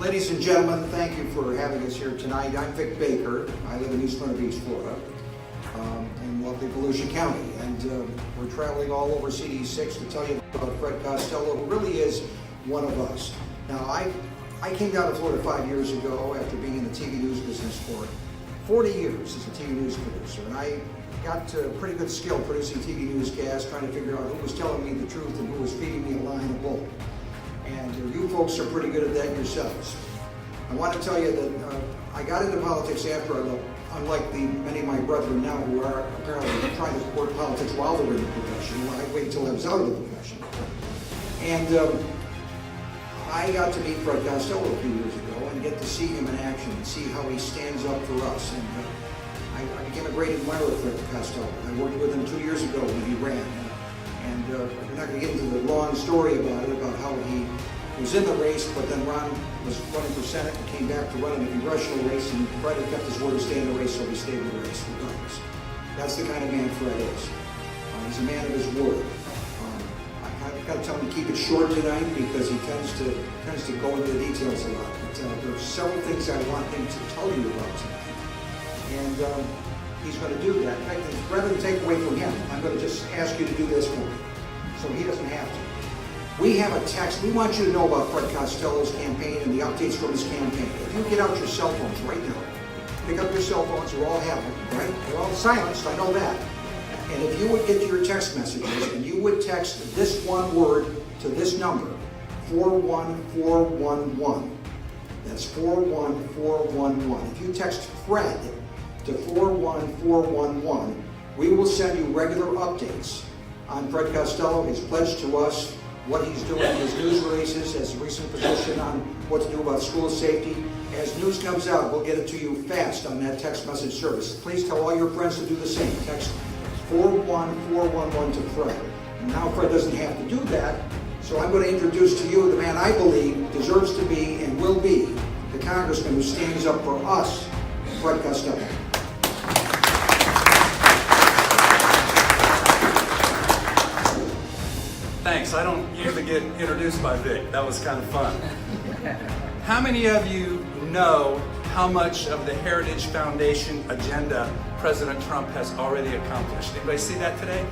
Ladies and gentlemen, thank you for having us here tonight. I'm Vic Baker. I live in East Ormond Beach, Florida, in lovely Volusia County. And we're traveling all over CD6 to tell you about Fred Costello, who really is one of us. Now, I came down to Florida 5 years ago after being in the TV news business for 40 years as a TV news producer. And I got pretty good skill producing TV newscasts, trying to figure out who was telling me the truth and who was feeding me a lie and a bull. And you folks are pretty good at that yourselves. I want to tell you that I got into politics after I left, unlike many of my brethren now who are apparently trying to support politics while they're in the profession. Well, I waited until I was out of the profession. And I got to meet Fred Costello a few years ago and get to see him in action and see how he stands up for us. And I became a great admirer of Fred Costello. I worked with him 2 years ago when he ran. And we're not going to get into the long story about it, about how he was in the race, but then Ron was running for Senate and came back to run in the congressional race, and Fred had kept his word to stay in the race, so he stayed in the race regardless. That's the kind of man Fred is. He's a man of his word. I've got to tell him to keep it short tonight because he tends to go into the details a lot. But there are several things I want him to tell you about tonight. And he's going to do that. In fact, rather than take away from him, I'm going to just ask you to do this for me, so he doesn't have to. We have a text. We want you to know about Fred Costello's campaign and the updates from his campaign. If you get out your cell phones right now, pick up your cell phones, they're all have them, right? They're all silenced, I know that. And if you would get your text messages and you would text this one word to this number, 41411. That's 41411. If you text Fred to 41411, we will send you regular updates on Fred Costello, his pledge to us, what he's doing, his news releases, his recent position on what to do about school safety. As news comes out, we'll get it to you fast on that text message service. Please tell all your friends to do the same. Text 41411 to Fred. And now Fred doesn't have to do that, so I'm going to introduce to you the man I believe deserves to be and will be the congressman who stands up for us, Fred Costello. Thanks. I don't usually get introduced by Vic. That was kind of fun. How many of you know how much of the Heritage Foundation agenda President Trump has already accomplished? Anybody see that today?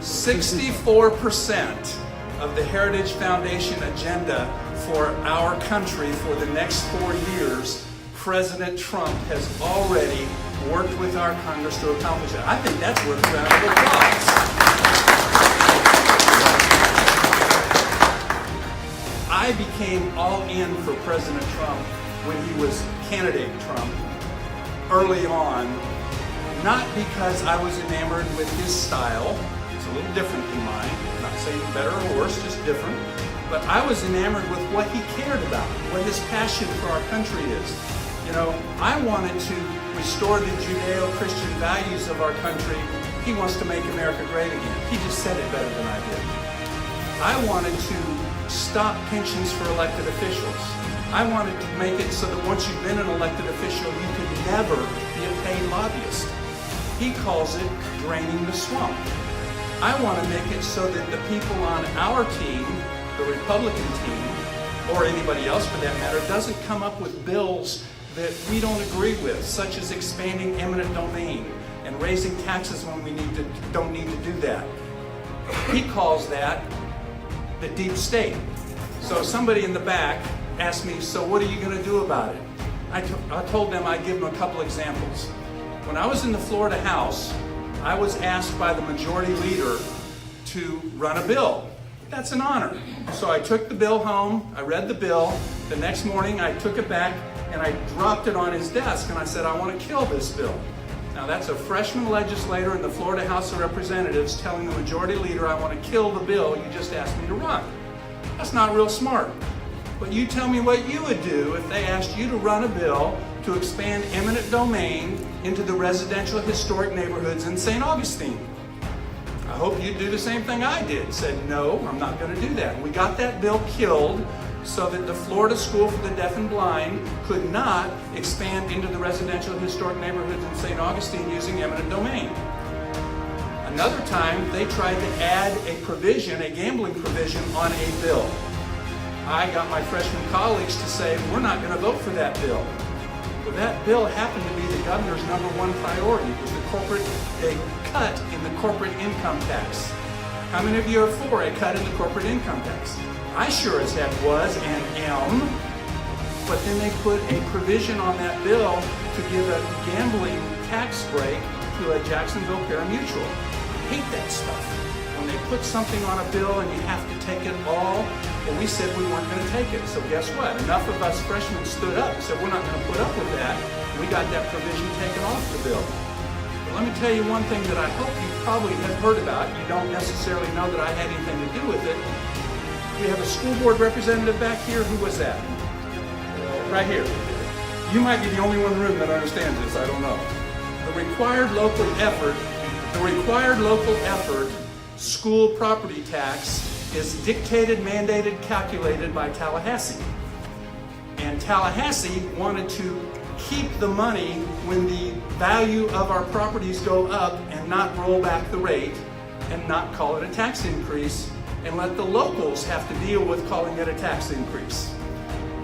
64% of the Heritage Foundation agenda for our country for the next 4 years, President Trump has already worked with our Congress to accomplish it. I think that's worth a round of applause. I became all in for President Trump when he was candidate Trump early on, not because I was enamored with his style. It's a little different than mine. I'm not saying better or worse, just different. But I was enamored with what he cared about, what his passion for our country is. You know, I wanted to restore the Judeo-Christian values of our country. He wants to make America great again. He just said it better than I did. I wanted to stop pensions for elected officials. I wanted to make it so that once you've been an elected official, you could never be a paid lobbyist. He calls it draining the swamp. I want to make it so that the people on our team, the Republican team, or anybody else for that matter, doesn't come up with bills that we don't agree with, such as expanding eminent domain and raising taxes when we don't need to do that. He calls that the deep state. So somebody in the back asked me, so what are you going to do about it? I told them I'd give them a couple examples. When I was in the Florida House, I was asked by the majority leader to run a bill. That's an honor. So I took the bill home, I read the bill. The next morning I took it back and I dropped it on his desk and I said, I want to kill this bill. Now that's a freshman legislator in the Florida House of Representatives telling the majority leader, I want to kill the bill you just asked me to run. That's not real smart. But you tell me what you would do if they asked you to run a bill to expand eminent domain into the residential historic neighborhoods in St. Augustine. I hope you'd do the same thing I did. Said, no, I'm not going to do that. And we got that bill killed so that the Florida School for the Deaf and Blind could not expand into the residential historic neighborhoods in St. Augustine using eminent domain. Another time, they tried to add a provision, a gambling provision, on a bill. I got my freshman colleagues to say, we're not going to vote for that bill. Well, that bill happened to be the governor's #1 priority. It was a cut in the corporate income tax. How many of you are for a cut in the corporate income tax? I sure as heck was and am. But then they put a provision on that bill to give a gambling tax break to a Jacksonville pari-mutuel. I hate that stuff. When they put something on a bill and you have to take it all, well, we said we weren't going to take it. So guess what? Enough of us freshmen stood up and said we're not going to put up with that. We got that provision taken off the bill. But let me tell you one thing that I hope you probably have heard about. You don't necessarily know that I had anything to do with it. We have a school board representative back here. Who was that? Right here. You might be the only one in the room that understands this. I don't know. The required local effort school property tax is dictated, mandated, calculated by Tallahassee. And Tallahassee wanted to keep the money when the value of our properties go up and not roll back the rate and not call it a tax increase and let the locals have to deal with calling it a tax increase.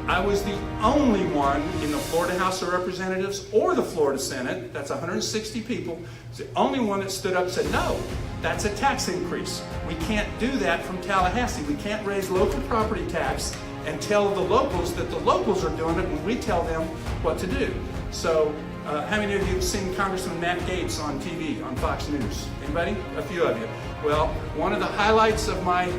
I was the only one in the Florida House of Representatives or the Florida Senate, that's 160 people, was the only one that stood up and said, no, that's a tax increase. We can't do that from Tallahassee. We can't raise local property tax and tell the locals that the locals are doing it when we tell them what to do. So, how many of you have seen Congressman Matt Gaetz on TV, on Fox News? Anybody? A few of you. Well, one of the highlights of my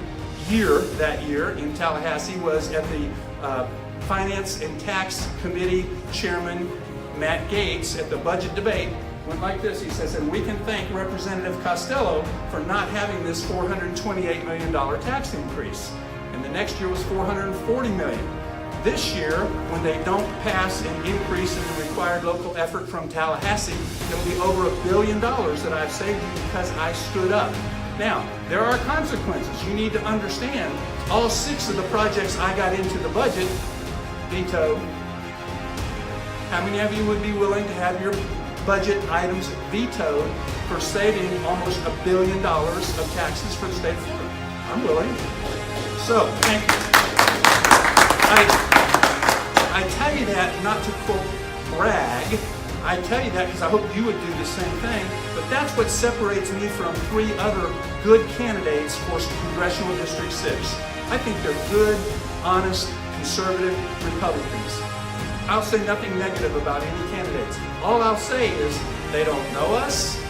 that year in Tallahassee was at the Finance and Tax Committee Chairman Matt Gaetz at the budget debate went like this. He says, and we can thank Representative Costello for not having this $428 million tax increase. And the next year was $440 million. This year, when they don't pass an increase in the required local effort from Tallahassee, it'll be over $1 billion that I've saved you because I stood up. Now, there are consequences. You need to understand all 6 of the projects I got into the budget vetoed. How many of you would be willing to have your budget items vetoed for saving almost $1 billion of taxes for the state of Florida? I'm willing. So, thank you. I tell you that not to quote brag. I tell you that because I hope you would do the same thing, but that's what separates me from 3 other good candidates for Congressional District 6. I think they're good, honest, conservative Republicans. I'll say nothing negative about any candidates. All I'll say is they don't know us,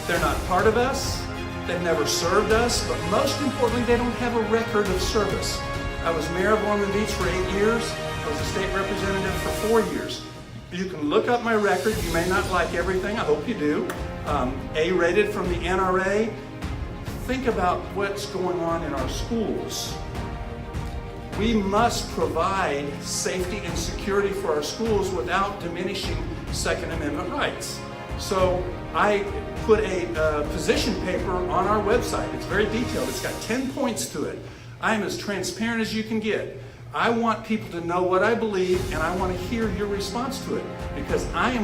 they're not part of us, they've never served us, but most importantly, they don't have a record of service. I was mayor of Ormond Beach for 8 years. I was a state representative for 4 years. You can look up my record. You may not like everything. I hope you do. A-rated from the NRA. Think about what's going on in our schools. We must provide safety and security for our schools without diminishing Second Amendment rights. So I put a position paper on our website. It's very detailed. It's got 10 points to it. I am as transparent as you can get. I want people to know what I believe, and I want to hear your response to it, because I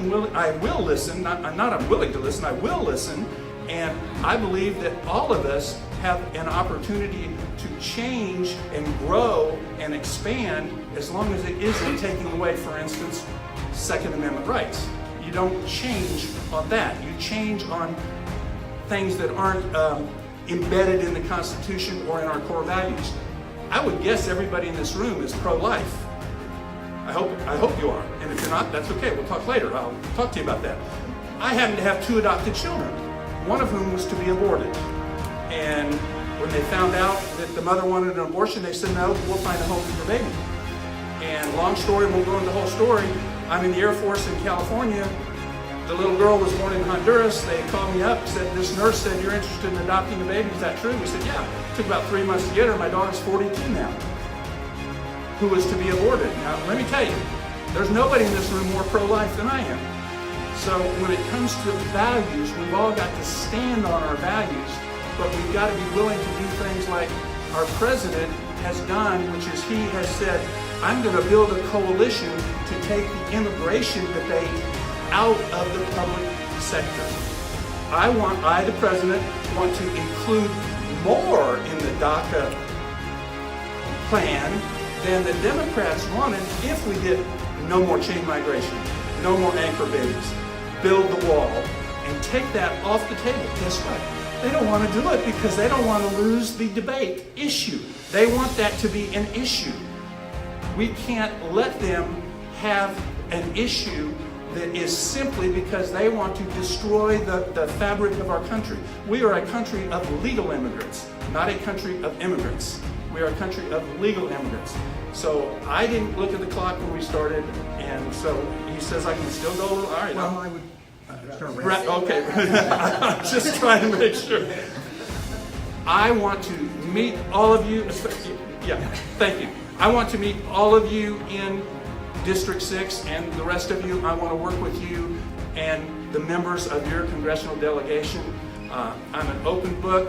will listen. I'm willing to listen. I will listen, and I believe that all of us have an opportunity to change and grow and expand, as long as it isn't taking away, for instance, Second Amendment rights. You don't change on that. You change on things that aren't embedded in the Constitution or in our core values. I would guess everybody in this room is pro-life. I hope you are. And if you're not, that's okay. We'll talk later. I'll talk to you about that. I happen to have 2 adopted children, one of whom was to be aborted. And when they found out that the mother wanted an abortion, they said, no, we'll find a home for your baby. And long story, we'll go into the whole story. I'm in the Air Force in California. The little girl was born in Honduras. They called me up, said, this nurse said you're interested in adopting a baby. Is that true? We said, yeah. It took about 3 months to get her. My daughter's 42 now, who was to be aborted. Now, let me tell you, there's nobody in this room more pro-life than I am. So when it comes to values, we've all got to stand on our values, but we've got to be willing to do things like our president has done, which is he has said, I'm going to build a coalition to take the immigration debate out of the public sector. I, the president, want to include more in the DACA plan than the Democrats wanted if we did no more chain migration, no more anchor babies, build the wall, and take that off the table. Guess what? They don't want to do it because they don't want to lose the debate issue. They want that to be an issue. We can't let them have an issue that is simply because they want to destroy the fabric of our country. We are a country of legal immigrants, not a country of immigrants. We are a country of legal immigrants. So I didn't look at the clock when we started, and so he says I can still go. All right. Well, I would start Right, okay. I'm just trying to make sure. I want to meet all of you. Yeah, thank you. I want to meet all of you in District 6 and the rest of you. I want to work with you and the members of your congressional delegation. I'm an open book.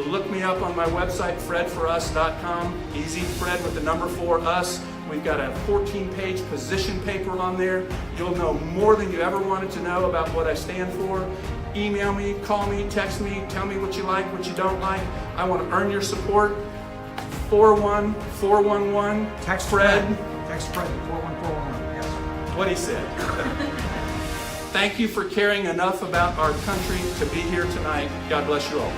Look me up on my website, fredforus.com. Easy, Fred with the number 4 us. We've got a 14-page position paper on there. You'll know more than you ever wanted to know about what I stand for. Email me, call me, text me, tell me what you like, what you don't like. I want to earn your support. 41411. Text Fred. Text Fred, 41411, yes. What he said. Thank you for caring enough about our country to be here tonight. God bless you all.